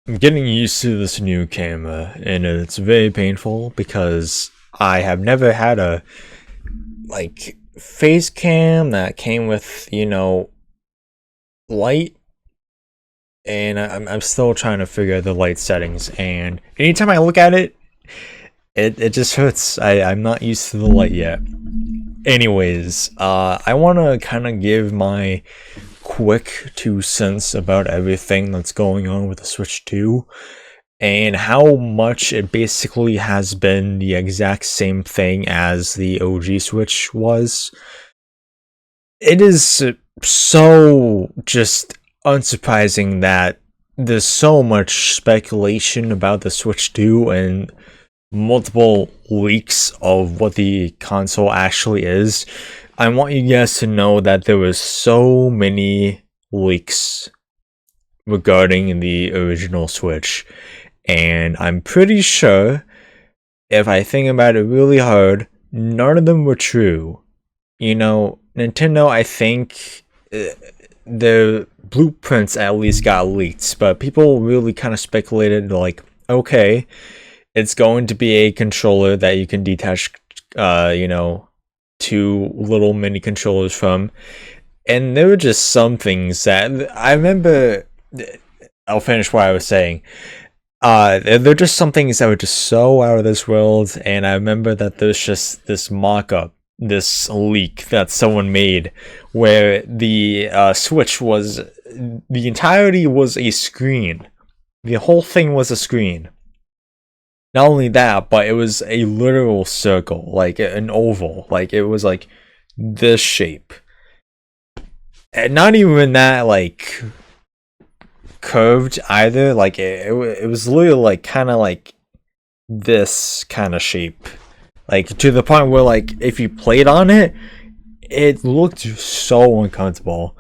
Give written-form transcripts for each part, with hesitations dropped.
I'm getting used to this new camera, and it's very painful because I have never had a face cam that came with light, and I'm still trying to figure out the light settings. And anytime I look at it, it just hurts. I'm not used to the light yet. Anyways, I want to kind of give my quick 2 cents about everything that's going on with the Switch 2 and how much it basically has been the exact same thing as the OG Switch was. It is so just unsurprising that there's so much speculation about the Switch 2 and multiple leaks of what the console actually is. I want you guys to know that there was so many leaks regarding the original Switch, and I'm pretty sure, if I think about it really hard, none of them were true. Nintendo, I think the blueprints at least got leaked, but people really kind of speculated, like, okay, it's going to be a controller that you can detach, two little mini controllers from. And there were just some things that I remember. I'll finish what I was saying. They're just some things that were just so out of this world, and I remember that there's just this mock-up, this leak that someone made, where the Switch was, the entirety was a screen. The whole thing was a screen. Not only that, but it was a literal circle, like an oval, like it was like this shape, and not even that like curved either. Like it was literally like kind of like this kind of shape, like to the point where like if you played on it, it looked so uncomfortable.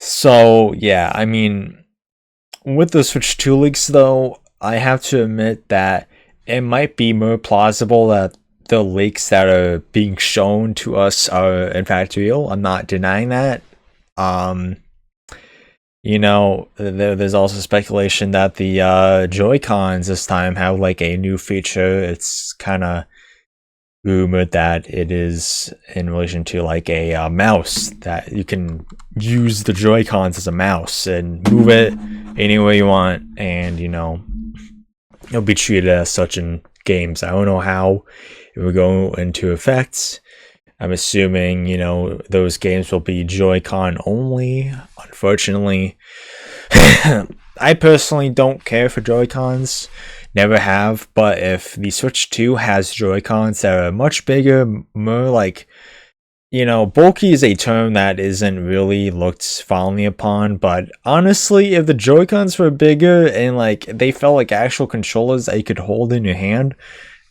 So yeah, I mean, with the Switch 2 leaks though, I have to admit that it might be more plausible that the leaks that are being shown to us are in fact real. I'm not denying that. Um, there's also speculation that the Joy Cons this time have like a new feature. It's kind of rumored that it is in relation to like a mouse, that you can use the Joy Cons as a mouse and move it anywhere you want, and it'll be treated as such in games. I don't know how it will go into effect. I'm assuming, those games will be Joy-Con only. Unfortunately, I personally don't care for Joy-Cons. Never have. But if the Switch 2 has Joy-Cons that are much bigger, more like, bulky is a term that isn't really looked fondly upon, but honestly, if the Joy-Cons were bigger and like they felt like actual controllers that you could hold in your hand,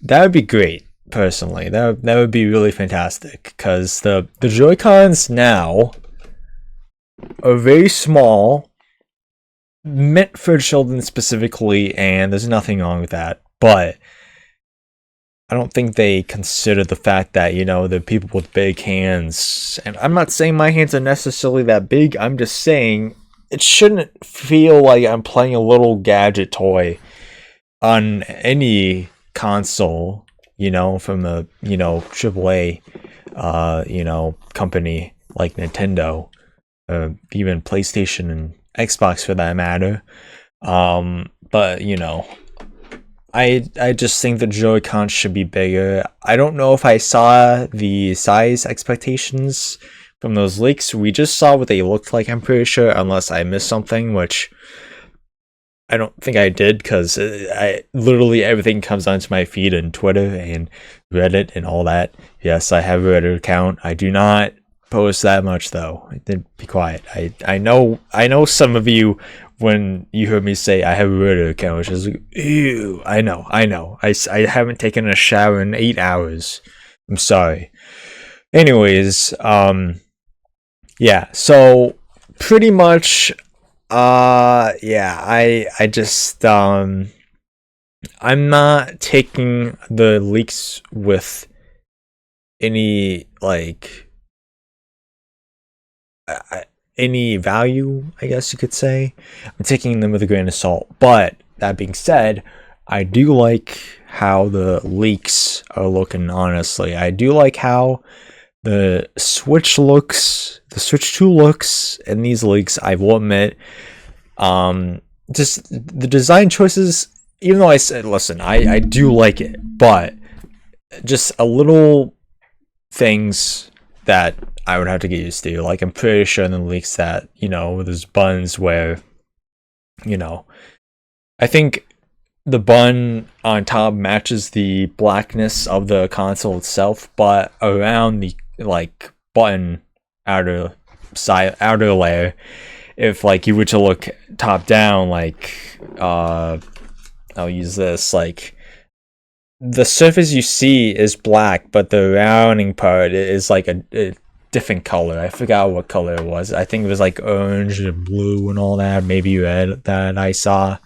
that would be great. Personally, that would be really fantastic, because the Joy-Cons now are very small, meant for children specifically, and there's nothing wrong with that. But I don't think they consider the fact that, the people with big hands, and I'm not saying my hands are necessarily that big, I'm just saying it shouldn't feel like I'm playing a little gadget toy on any console, from a, AAA, company like Nintendo, even PlayStation and Xbox for that matter. But, I just think the Joy-Con should be bigger. I don't know if I saw the size expectations from those leaks. We just saw what they looked like, I'm pretty sure, unless I missed something, which I don't think I did, because I literally everything comes onto my feed and Twitter and Reddit and all that. Yes, I have a Reddit account. I do not post that much though. Be quiet. I know some of you, when you heard me say I have a Reddit account, which is like, ew. I know. I haven't taken a shower in 8 hours. I'm sorry. Anyways, yeah. So pretty much, yeah. I just I'm not taking the leaks with any like any value, I guess you could say. I'm taking them with a grain of salt, but that being said, I do like how the leaks are looking, honestly. I do like how the Switch looks, the Switch 2 looks in these leaks, I will admit. Just the design choices, even though I said, listen, I do like it, but just a little things that I would have to get used to. Like, I'm pretty sure in the leaks that, there's buttons where, I think the button on top matches the blackness of the console itself, but around the button outer layer, if you were to look top down, I'll use this, the surface you see is black, but the rounding part is a different color. I forgot what color it was. I think it was orange and blue and all that, maybe red, that I saw.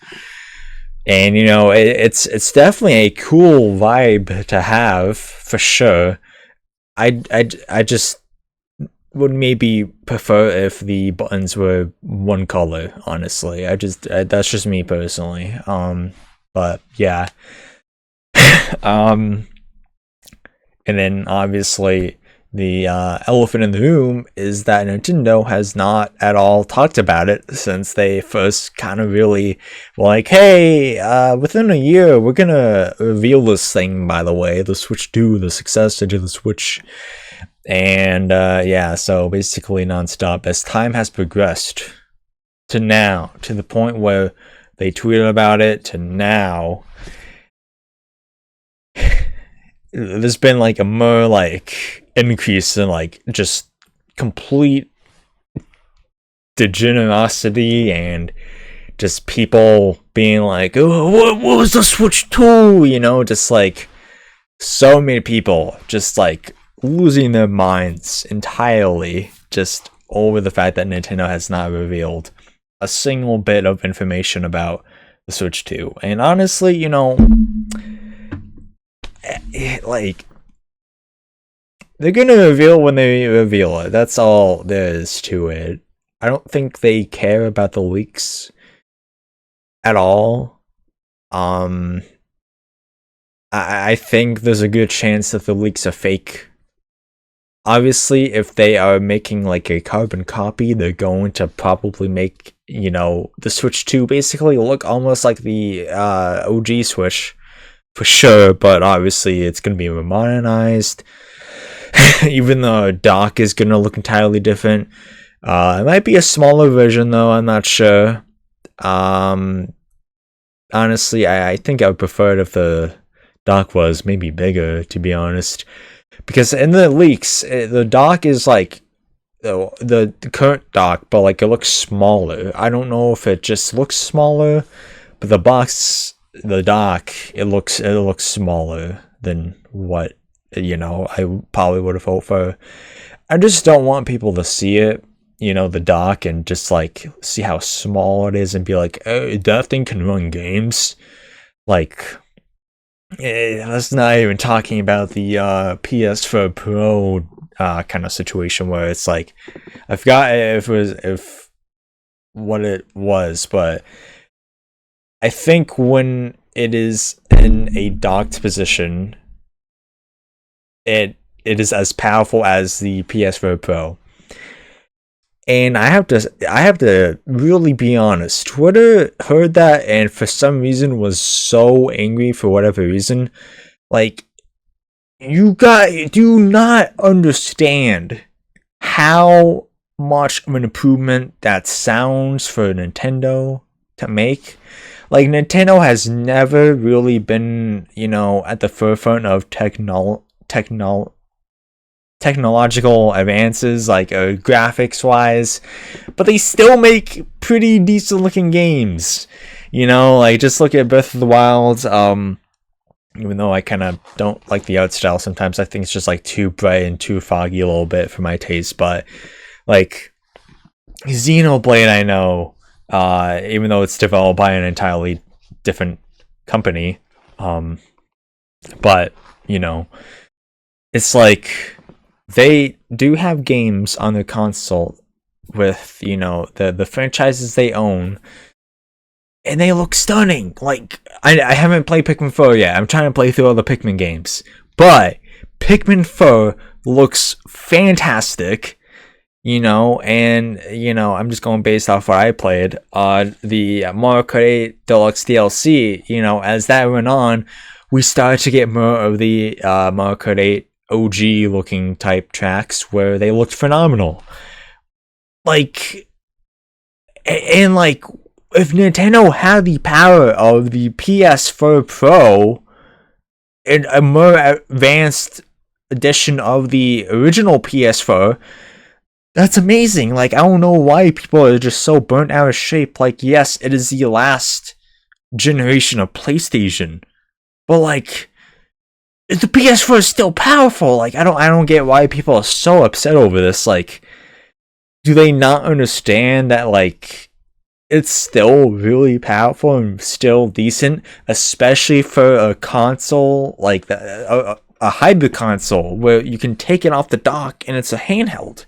And it's definitely a cool vibe to have, for sure. I just would maybe prefer if the buttons were one color, honestly. That's just me personally. But yeah. And then obviously the elephant in the room is that Nintendo has not at all talked about it since they first kind of really were like, hey, within a year we're gonna reveal this thing, by the way, the Switch 2, the successor to the Switch. And yeah, so basically nonstop as time has progressed to now, to the point where they tweeted about it, to now, there's been a more increase in just complete degenerosity and just people being oh, what was the Switch 2? Just so many people just losing their minds entirely just over the fact that Nintendo has not revealed a single bit of information about the Switch 2. And honestly, they're gonna reveal when they reveal it. That's all there is to it. I don't think they care about the leaks at all. I think there's a good chance that the leaks are fake. Obviously, if they are making a carbon copy, they're going to probably make, the Switch 2 basically look almost like the OG Switch, for sure, but obviously it's going to be modernized. Even the dock is going to look entirely different. It might be a smaller version, though, I'm not sure. Honestly, I think I would prefer it if the dock was maybe bigger, to be honest. Because in the leaks, the dock is the current dock, but it looks smaller. I don't know if it just looks smaller, but the dock, it looks smaller than what I probably would have hoped for. I just don't want people to see it, the dock, and just see how small it is and be like, oh, that thing can run games. That's not even talking about the PS4 Pro kind of situation where it's I forgot if what it was, but I think when it is in a docked position, it is as powerful as the PS4 Pro. And I have to really be honest. Twitter heard that and for some reason was so angry for whatever reason. You guys do not understand how much of an improvement that sounds for Nintendo to make. Nintendo has never really been, at the forefront of technological advances, graphics wise, but they still make pretty decent looking games. Just look at Breath of the Wild. Even though I kind of don't like the art style sometimes, I think it's just too bright and too foggy a little bit for my taste. But Xenoblade, I know, even though it's developed by an entirely different company, but it's they do have games on their console with the franchises they own and they look stunning. Like, I haven't played Pikmin 4 yet. I'm trying to play through all the Pikmin games. But Pikmin 4 looks fantastic, and, I'm just going based off what I played. The Mario Kart 8 Deluxe DLC, as that went on, we started to get more of the Mario Kart 8 OG looking type tracks where they looked phenomenal. Like, and like, if Nintendo had the power of the PS4 Pro and a more advanced edition of the original PS4, that's amazing. Like, I don't know why people are just so burnt out of shape. Like, yes, it is the last generation of PlayStation, but like, the PS4 is still powerful. Like, I don't get why people are so upset over this. Like, do they not understand that, like, it's still really powerful and still decent, especially for a console like a hybrid console where you can take it off the dock and it's a handheld.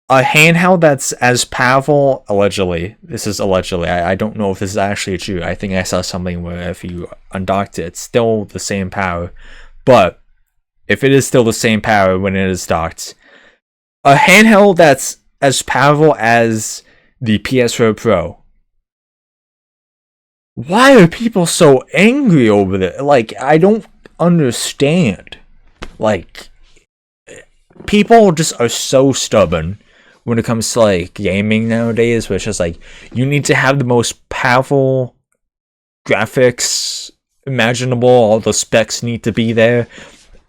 A handheld that's as powerful, allegedly. This is allegedly. I don't know if this is actually true. I think I saw something where if you undocked it, it's still the same power. But if it is still the same power when it is docked, a handheld that's as powerful as the PS4 Pro. Why are people so angry over that? Like, I don't understand. Like, people just are so stubborn when it comes to, like, gaming nowadays, which is like, you need to have the most powerful graphics imaginable. All the specs need to be there.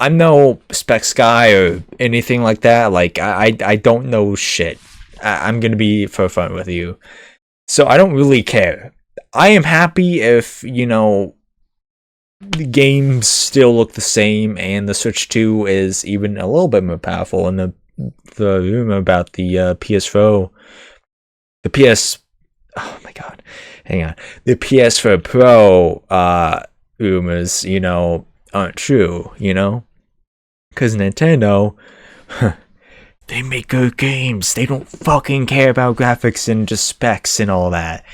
I'm no specs guy or anything like that. Like, I don't know shit. I'm gonna be for fun with you, so I don't really care. I am happy if the games still look the same and the Switch 2 is even a little bit more powerful. And the rumor about the PS4, the PS, oh my god, hang on, the PS4 Pro rumors, aren't true, because Nintendo. They make good games. They don't fucking care about graphics and just specs and all that.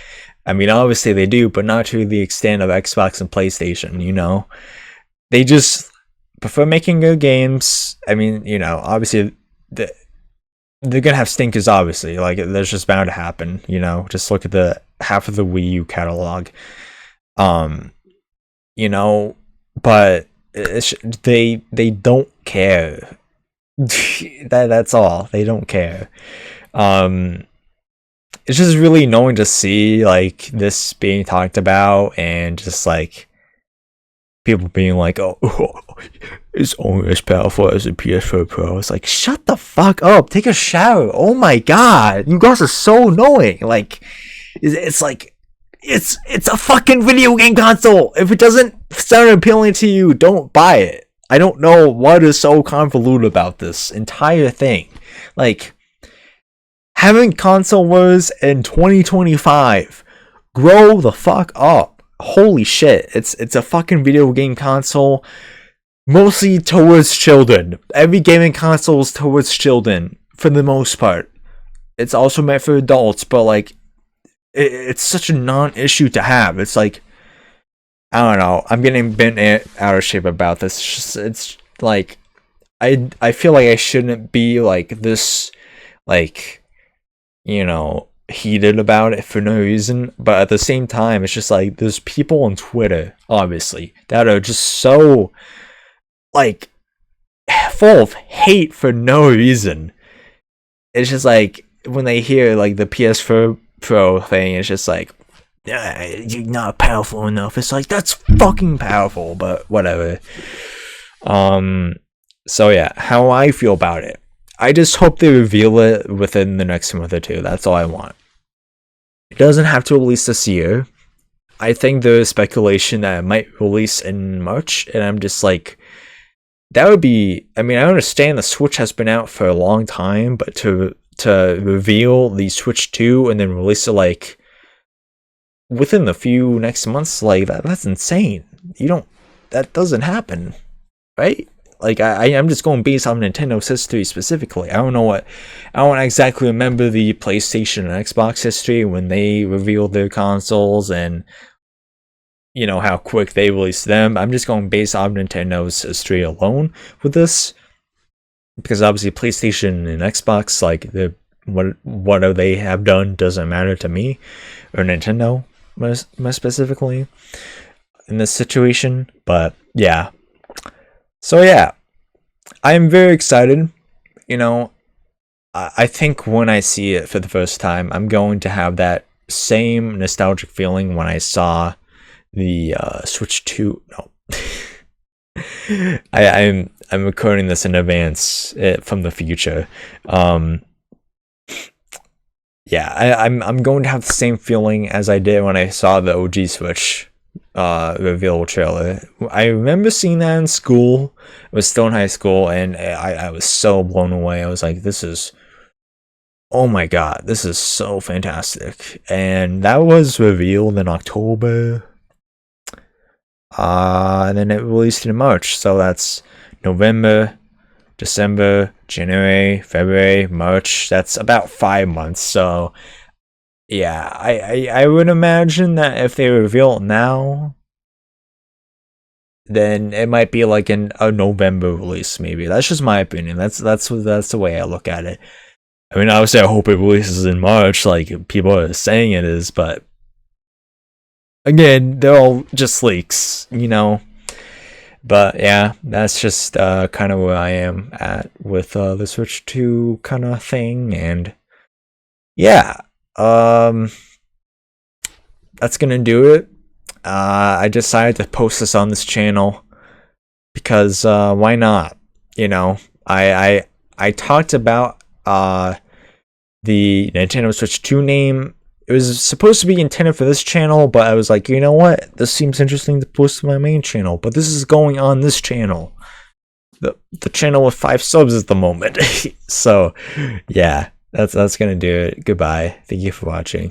I mean, obviously they do, but not to the extent of Xbox and PlayStation, They just prefer making good games. I mean, obviously they're gonna have stinkers, obviously. Like, that's just bound to happen, Just look at the half of the Wii U catalog. But they don't care. That's all. They don't care. It's just really annoying to see, like, this being talked about and just like people being like, oh, it's only as powerful as a PS4 Pro. It's like, shut the fuck up, take a shower. Oh my god, you guys are so annoying. Like, it's like, it's a fucking video game console. If it doesn't sound appealing to you, don't buy it. I don't know what is so convoluted about this entire thing. Like, having console wars in 2025, grow the fuck up. Holy shit, it's a fucking video game console, mostly towards children. Every gaming console is towards children, for the most part. It's also meant for adults, but like, it's such a non-issue to have. It's like, I don't know. I'm getting bent out of shape about this. It's like, I feel like I shouldn't be like this, like, heated about it for no reason. But at the same time, it's just like, there's people on Twitter, obviously, that are just so, like, full of hate for no reason. It's just like, when they hear like the PS4 Pro thing, it's just like, you're not powerful enough. It's like, that's fucking powerful, but whatever. So yeah, how I feel about it, I just hope they reveal it within the next month or two. That's all I want. It doesn't have to release this year. I think there's speculation that it might release in March, and I'm just like, that would be, I mean, I understand the Switch has been out for a long time, but to reveal the Switch 2 and then release it like within the few next months, like that's insane. That doesn't happen, right? Like I'm just going based on Nintendo's history specifically. I don't exactly remember the PlayStation and Xbox history when they revealed their consoles and how quick they released them. I'm just going based on Nintendo's history alone with this, because obviously PlayStation and Xbox, like what they have done doesn't matter to me, or Nintendo more specifically in this situation. But yeah, so yeah, I am very excited. I think when I see it for the first time, I'm going to have that same nostalgic feeling when I saw the Switch 2. No. I'm recording this in advance from the future. Yeah, I'm going to have the same feeling as I did when I saw the OG Switch reveal trailer. I remember seeing that in school. I was still in high school, and I was so blown away. I was like, oh my god, this is so fantastic. And that was revealed in October. And then it released in March. So that's November, December, January, February, March. That's about 5 months. So yeah, I would imagine that if they reveal it now, then it might be like a November release. Maybe that's just my opinion. That's the way I look at it. I mean, obviously, I hope it releases in March, like people are saying it is, but again, they're all just leaks, But yeah, that's just kind of where I am at with the Switch 2 kind of thing, and yeah, that's gonna do it. I decided to post this on this channel because why not? I talked about the Nintendo Switch 2 name. It was supposed to be intended for this channel, but I was like, you know what? This seems interesting to post to my main channel, but this is going on this channel. The channel with 5 subs at the moment. So, yeah, that's gonna do it. Goodbye. Thank you for watching.